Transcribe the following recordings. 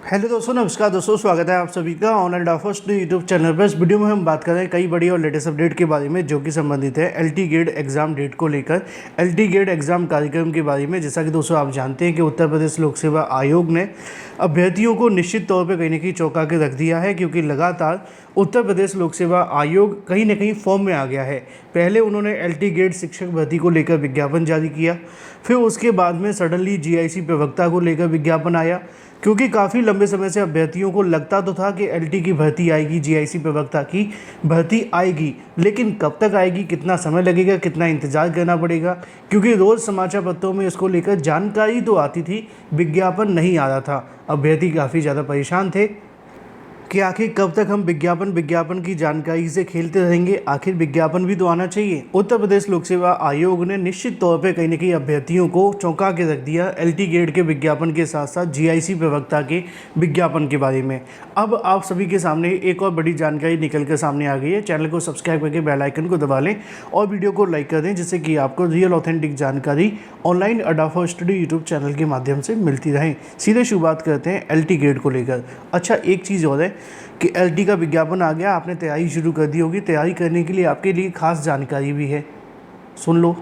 Hello दोस्तों, नमस्कार दोस्तों, स्वागत है आप सभी का ऑनलाइन डाफर्स्ट यूट्यूब चैनल पर। इस वीडियो में हम बात कर रहे हैं कई बड़ी और लेटेस्ट अपडेट के बारे में जो कि संबंधित है एलटी गेट एग्जाम डेट को लेकर। एलटी गेट एग्जाम कार्यक्रम के बारे में जैसा कि दोस्तों आप जानते हैं कि उत्तर प्रदेश लोक सेवा आयोग ने अभ्यर्थियों को निश्चित तौर पर कहीं ना कहीं चौंका के रख दिया है, क्योंकि लगातार उत्तर प्रदेश लोक सेवा आयोग कहीं ना कहीं फॉर्म में आ गया है। पहले उन्होंने एलटी गेट शिक्षक भर्ती को लेकर विज्ञापन जारी किया, फिर उसके बाद में सडनली जीआईसी प्रवक्ता को लेकर विज्ञापन आया, क्योंकि काफ़ी लंबे समय से अभ्यर्थियों को लगता तो था कि एलटी की भर्ती आएगी, जीआईसी प्रवक्ता की भर्ती आएगी, लेकिन कब तक आएगी, कितना समय लगेगा, कितना इंतज़ार करना पड़ेगा, क्योंकि रोज़ समाचार पत्रों में इसको लेकर जानकारी तो आती थी, विज्ञापन नहीं आ रहा था। अभ्यर्थी काफ़ी ज़्यादा परेशान थे कि आखिर कब तक हम विज्ञापन की जानकारी से खेलते रहेंगे, आखिर विज्ञापन भी तो आना चाहिए। उत्तर प्रदेश लोक सेवा आयोग ने निश्चित तौर पे कहीं ना कहीं अभ्यर्थियों को चौंका के रख दिया एलटी गेट के विज्ञापन के साथ साथ जीआईसी प्रवक्ता के विज्ञापन के बारे में। अब आप सभी के सामने एक और बड़ी जानकारी निकल कर सामने आ गई है। चैनल को सब्सक्राइब करके बेल आइकन को दबा लें और वीडियो को लाइक कर दें, जिससे कि आपको रियल ऑथेंटिक जानकारी ऑनलाइन अडाफा स्टडी यूट्यूब चैनल के माध्यम से मिलती रहे। सीधे शुरुआत करते हैं एलटी गेट को लेकर। अच्छा, एक चीज़ और है कि एलटी का विज्ञापन आ गया, आपने तैयारी शुरू कर दी होगी। तैयारी करने के लिए आपके लिए खास जानकारी भी है, सुन लो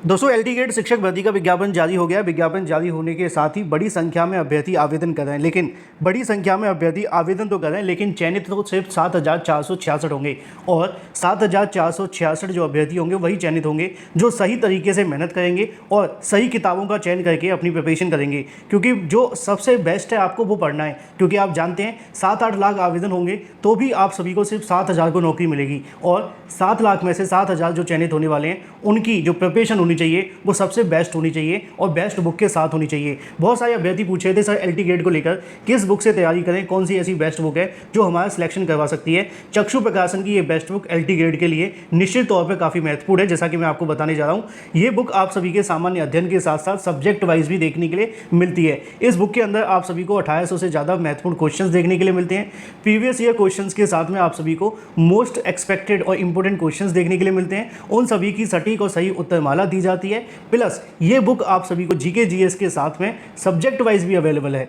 दोस्तों। एलटी गेट शिक्षक भर्ती का विज्ञापन जारी हो गया। विज्ञापन जारी होने के साथ ही बड़ी संख्या में अभ्यर्थी आवेदन कर रहे हैं, लेकिन बड़ी संख्या में अभ्यर्थी आवेदन तो कर रहे हैं, लेकिन चयनित तो सिर्फ 7,466 होंगे, और 7,466 जो अभ्यर्थी होंगे वही चयनित होंगे जो सही तरीके से मेहनत करेंगे और सही किताबों का चयन करके अपनी प्रिपरेशन करेंगे, क्योंकि जो सबसे बेस्ट है आपको वो पढ़ना है। क्योंकि आप जानते हैं 7-8 लाख आवेदन होंगे तो भी आप सभी को सिर्फ 7,000 को नौकरी मिलेगी, और 7 लाख में से 7,000 जो चयनित होने वाले हैं उनकी जो प्रिपरेशन होनी चाहिए वो सबसे बेस्ट होनी चाहिए और बेस्ट बुक के साथ होनी चाहिए। बहुत सारे अभ्यर्थी पूछ रहे थे सर एलटी गेट को लेकर किस बुक से तैयारी करें, कौन सी ऐसी बेस्ट बुक है जो हमारा सिलेक्शन करवा सकती है। चक्षु प्रकाशन की ये बेस्ट बुक एलटी गेट के लिए निश्चित तौर पर काफ़ी महत्वपूर्ण है। जैसा कि मैं आपको बताने जा रहा हूँ, ये बुक आप सभी के सामान्य अध्ययन के साथ साथ सब्जेक्ट वाइज भी देखने के लिए मिलती है। इस बुक के अंदर आप सभी को 2800 से ज़्यादा महत्वपूर्ण क्वेश्चन देखने के लिए मिलते हैं। प्रीवियस ईयर क्वेश्चन के साथ में आप सभी को मोस्ट एक्सपेक्टेड और इंपोर्टेंट क्वेश्चन देखने के लिए मिलते हैं। उन सभी की सटीक और सही उत्तरमाला दी जाती है। प्लस ये बुक आप सभी को जीके जीएस के साथ में सब्जेक्ट वाइज भी अवेलेबल है।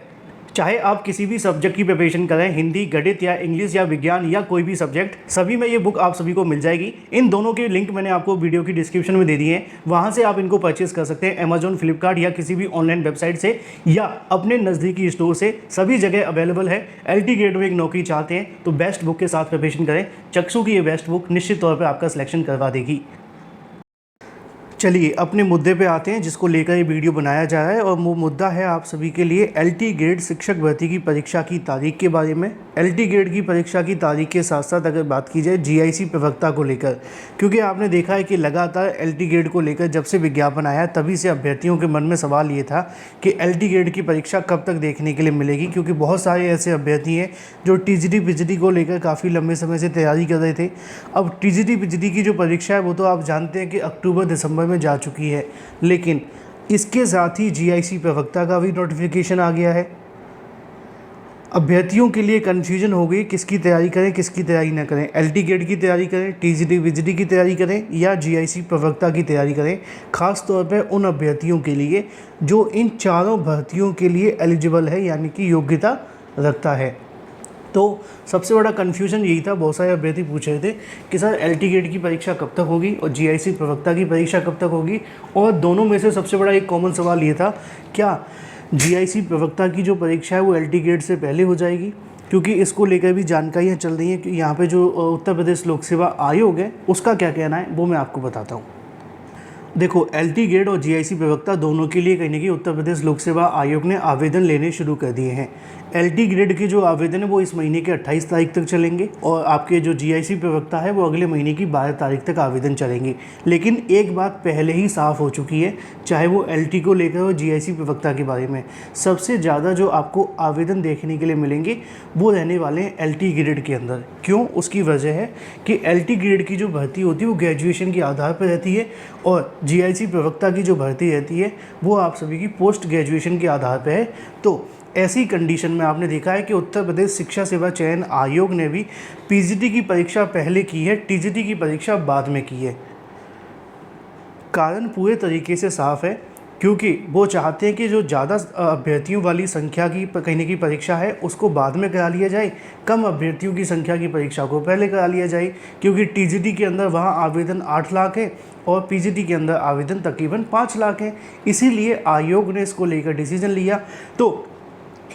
चाहे आप किसी भी सब्जेक्ट की प्रिपरेशन करें, हिंदी, गणित या इंग्लिश या विज्ञान या कोई भी सब्जेक्ट, सभी में ये बुक आप सभी को मिल जाएगी। इन दोनों के लिंक मैंने आपको वीडियो की डिस्क्रिप्शन में दे दिए हैं, वहाँ से आप इनको परचेस कर सकते हैं। अमेजॉन, फ्लिपकार्ट या किसी भी ऑनलाइन वेबसाइट से या अपने नज़दीकी स्टोर से, सभी जगह अवेलेबल है। एलटी गेट में एक नौकरी चाहते हैं तो बेस्ट बुक के साथ प्रिपरेशन करें। चक्षु की ये बेस्ट बुक निश्चित तौर पर आपका सिलेक्शन करवा देगी। चलिए अपने मुद्दे पे आते हैं जिसको लेकर ये वीडियो बनाया जा रहा है, और वो मुद्दा है आप सभी के लिए एलटी गेट शिक्षक भर्ती की परीक्षा की तारीख के बारे में। एलटी गेट की परीक्षा की तारीख के साथ साथ अगर बात की जाए जीआईसी प्रवक्ता को लेकर, क्योंकि आपने देखा है कि लगातार एलटी गेट को लेकर जब से विज्ञापन आया तभी से अभ्यर्थियों के मन में सवाल ये था कि एलटी गेट की परीक्षा कब तक देखने के लिए मिलेगी, क्योंकि बहुत सारे ऐसे अभ्यर्थी हैं जो टीजीटी पीजीटी को लेकर काफ़ी लंबे समय से तैयारी कर रहे थे। अब टीजीटी पीजीटी की जो परीक्षा है वो तो आप जानते हैं कि अक्टूबर दिसंबर में जा चुकी है, लेकिन इसके साथ ही जीआईसी प्रवक्ता का भी नोटिफिकेशन आ गया है। अभ्यर्थियों के लिए कन्फ्यूजन हो गई किसकी तैयारी करें, किसकी तैयारी ना करें। एलटी गेट की तैयारी करें, टीजीटी वीजीटी की तैयारी करें या जीआईसी प्रवक्ता की तैयारी करें। खास तौर पर उन अभ्यर्थियों के लिए जो इन चारों भर्तियों के लिए एलिजिबल है, यानी कि योग्यता रखता है। तो सबसे बड़ा कन्फ्यूजन यही था। बहुत सारे अभ्यर्थी पूछ रहे थे कि सर एलटी गेट की परीक्षा कब तक होगी और जीआईसी प्रवक्ता की परीक्षा कब तक होगी, और दोनों में से सबसे बड़ा एक कॉमन सवाल ये था, क्या जीआईसी प्रवक्ता की जो परीक्षा है वो एलटी गेट से पहले हो जाएगी, क्योंकि इसको लेकर भी जानकारियाँ चल रही हैं कि यहाँ पे जो उत्तर प्रदेश लोक सेवा आयोग है उसका क्या कहना है वो मैं आपको बताता हूँ। देखो, एलटी गेट और जीआईसी प्रवक्ता दोनों के लिए कहीं ना कहीं उत्तर प्रदेश लोक सेवा आयोग ने आवेदन लेने शुरू कर दिए हैं। एलटी ग्रेड के जो आवेदन है वो इस महीने के 28 तारीख तक चलेंगे, और आपके जो जीआईसी प्रवक्ता है वो अगले महीने की 12 तारीख तक आवेदन चलेंगे। लेकिन एक बात पहले ही साफ़ हो चुकी है, चाहे वो एलटी को लेकर हो, जीआईसी प्रवक्ता के बारे में, सबसे ज़्यादा जो आपको आवेदन देखने के लिए मिलेंगे वो रहने वाले हैं एलटी ग्रेड के अंदर। क्यों? उसकी वजह है कि एलटी ग्रेड की जो भर्ती होती है वो ग्रेजुएशन के आधार पर रहती है, और जीआईसी प्रवक्ता की जो भर्ती रहती है वो आप सभी की पोस्ट ग्रेजुएशन के आधार पर है। तो ऐसी कंडीशन में आपने देखा है कि उत्तर प्रदेश शिक्षा सेवा चयन आयोग ने भी पीजीटी की परीक्षा पहले की है, टीजीटी की परीक्षा बाद में की है। कारण पूरे तरीके से साफ है क्योंकि वो चाहते हैं कि जो ज़्यादा अभ्यर्थियों वाली संख्या की कहने की परीक्षा है उसको बाद में करा लिया जाए, कम अभ्यर्थियों की संख्या की परीक्षा को पहले करा लिया जाए। क्योंकि टीजीटी के अंदर वहाँ आवेदन 8 लाख है और पीजीटी के अंदर आवेदन तकरीबन 5 लाख है, इसीलिए आयोग ने इसको लेकर डिसीजन लिया। तो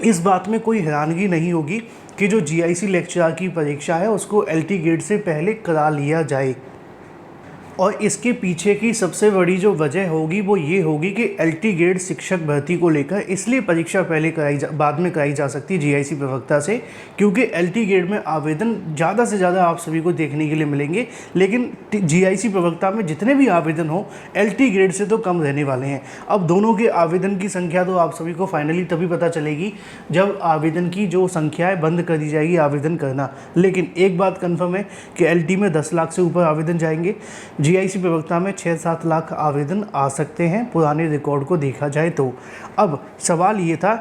इस बात में कोई हैरानगी नहीं होगी कि जो जीआईसी लेक्चरर की परीक्षा है उसको एलटी ग्रेड से पहले करा लिया जाए। और इसके पीछे की सबसे बड़ी जो वजह होगी वो ये होगी कि एलटी ग्रेड शिक्षक भर्ती को लेकर इसलिए परीक्षा पहले बाद में कराई जा सकती है जीआईसी प्रवक्ता से, क्योंकि एलटी ग्रेड में आवेदन ज़्यादा से ज़्यादा आप सभी को देखने के लिए मिलेंगे, लेकिन जीआईसी प्रवक्ता में जितने भी आवेदन हो एलटी ग्रेड से तो कम रहने वाले हैं। अब दोनों के आवेदन की संख्या तो आप सभी को फाइनली तभी पता चलेगी जब आवेदन की जो संख्या है बंद कर दी जाएगी आवेदन करना। लेकिन एक बात कन्फर्म है कि एलटी में 10 लाख से ऊपर आवेदन जाएंगे, जीआईसी प्रवक्ता में 6-7 लाख आवेदन आ सकते हैं पुराने रिकॉर्ड को देखा जाए तो। अब सवाल ये था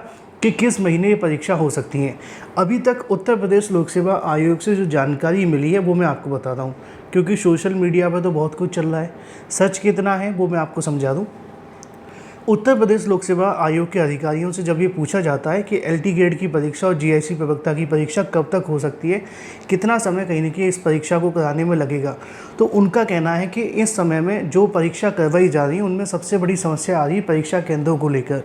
कि किस महीने ये परीक्षा हो सकती है। अभी तक उत्तर प्रदेश लोक सेवा आयोग से जो जानकारी मिली है वो मैं आपको बताता हूँ, क्योंकि सोशल मीडिया पर तो बहुत कुछ चल रहा है, सच कितना है वो मैं आपको समझा दूँ। उत्तर प्रदेश लोक सेवा आयोग के अधिकारियों से जब ये पूछा जाता है कि एलटी ग्रेड की परीक्षा और जीआईसी प्रवक्ता की परीक्षा कब तक हो सकती है, कितना समय कहीं न कहीं इस परीक्षा को कराने में लगेगा, तो उनका कहना है कि इस समय में जो परीक्षा करवाई जा रही है उनमें सबसे बड़ी समस्या आ रही है परीक्षा केंद्रों को लेकर,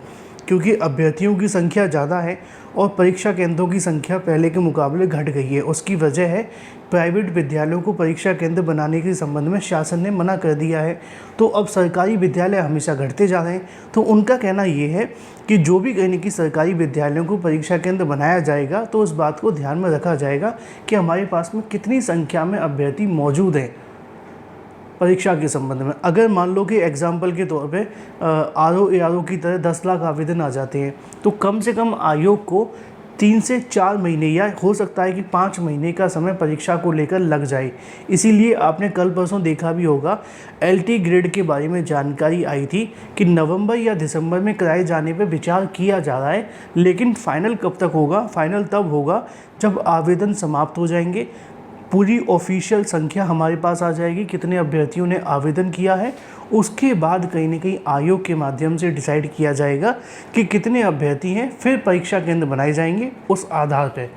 क्योंकि अभ्यर्थियों की संख्या ज़्यादा है और परीक्षा केंद्रों की संख्या पहले के मुकाबले घट गई है। उसकी वजह है प्राइवेट विद्यालयों को परीक्षा केंद्र बनाने के संबंध में शासन ने मना कर दिया है, तो अब सरकारी विद्यालय हमेशा घटते जा रहे हैं। तो उनका कहना ये है कि जो भी कहने की सरकारी विद्यालयों को परीक्षा केंद्र बनाया जाएगा तो उस बात को ध्यान में रखा जाएगा कि हमारे पास में कितनी संख्या में अभ्यर्थी मौजूद हैं परीक्षा के संबंध में। अगर मान लो कि एग्जाम्पल के तौर पे आरओ की तरह 10 लाख आवेदन आ जाते हैं, तो कम से कम आयोग को 3 से 4 महीने या हो सकता है कि 5 महीने का समय परीक्षा को लेकर लग जाए। इसीलिए आपने कल परसों देखा भी होगा एलटी ग्रेड के बारे में जानकारी आई थी कि नवंबर या दिसंबर में कराए जाने पर विचार किया जा रहा है, लेकिन फाइनल कब तक होगा? फाइनल तब होगा जब आवेदन समाप्त हो जाएंगे, पूरी ऑफिशियल संख्या हमारे पास आ जाएगी कितने अभ्यर्थियों ने आवेदन किया है, उसके बाद कहीं ना कहीं आयोग के माध्यम से डिसाइड किया जाएगा कि कितने अभ्यर्थी हैं, फिर परीक्षा केंद्र बनाए जाएंगे उस आधार पर।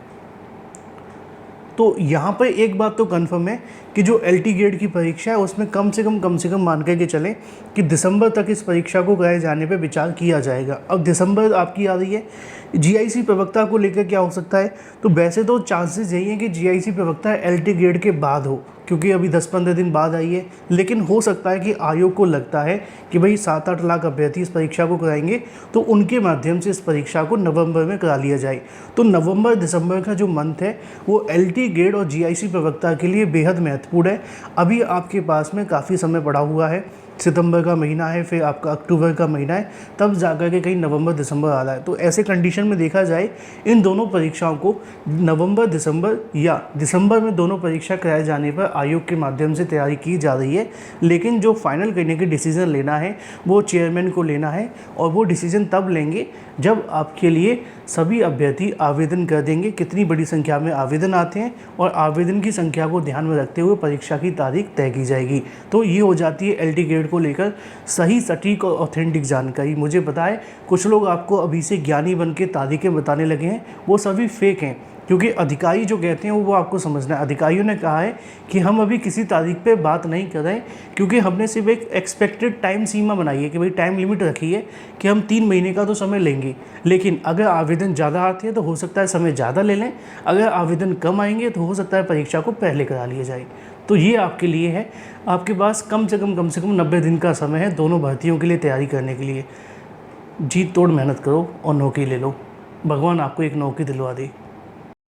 तो यहाँ पर एक बात तो कन्फर्म है कि जो एलटी ग्रेड की परीक्षा है उसमें कम से कम मान के चलें कि दिसंबर तक इस परीक्षा को कराए जाने पर विचार किया जाएगा। अब दिसंबर आपकी आ रही है, जीआईसी प्रवक्ता को लेकर क्या हो सकता है? तो वैसे तो चांसेस यही हैं कि जीआईसी प्रवक्ता एलटी ग्रेड के बाद हो, क्योंकि अभी 10-15 दिन बाद आई है, लेकिन हो सकता है कि आयोग को लगता है कि भाई 7-8 लाख अभ्यर्थी इस परीक्षा को कराएंगे तो उनके माध्यम से इस परीक्षा को नवंबर में करा लिया जाए। तो नवंबर दिसंबर का जो मंथ है वो एलटी ग्रेड और जीआईसी प्रवक्ता के लिए बेहद महत्वपूर्ण है। अभी आपके पास में काफ़ी समय पड़ा हुआ है, सितंबर का महीना है, फिर आपका अक्टूबर का महीना है, तब जाकर के कहीं नवंबर दिसंबर आ रहा है। तो ऐसे कंडीशन में देखा जाए इन दोनों परीक्षाओं को नवंबर दिसंबर या दिसंबर में दोनों परीक्षा कराए जाने पर आयोग के माध्यम से तैयारी की जा रही है। लेकिन जो फाइनल करने के डिसीज़न लेना है वो चेयरमैन को लेना है, और वो डिसीज़न तब लेंगे जब आपके लिए सभी अभ्यर्थी आवेदन कर देंगे, कितनी बड़ी संख्या में आवेदन आते हैं, और आवेदन की संख्या को ध्यान में रखते हुए परीक्षा की तारीख तय की जाएगी। तो ये हो जाती है एलटी ग्रेड को लेकर सही, सटीक और ऑथेंटिक जानकारी। मुझे पता है कुछ लोग आपको अभी से ज्ञानी बन के तारीखें बताने लगे हैं, वो सभी फेक हैं, क्योंकि अधिकारी जो कहते हैं वो आपको समझना है। अधिकारियों ने कहा है कि हम अभी किसी तारीख पे बात नहीं कर रहे हैं, क्योंकि हमने सिर्फ एक एक्सपेक्टेड टाइम सीमा बनाई है कि भाई टाइम लिमिट रखी है कि हम 3 महीने का तो समय लेंगे, लेकिन अगर आवेदन ज़्यादा आते हैं तो हो सकता है समय ज़्यादा ले लें, अगर आवेदन कम आएंगे तो हो सकता है परीक्षा को पहले करा लिया जाए। तो ये आपके लिए है, आपके पास कम से कम 90 दिन का समय है दोनों भर्तियों के लिए तैयारी करने के लिए। जी तोड़ मेहनत करो और नौकरी ले लो, भगवान आपको एक नौकरी दिलवा दे।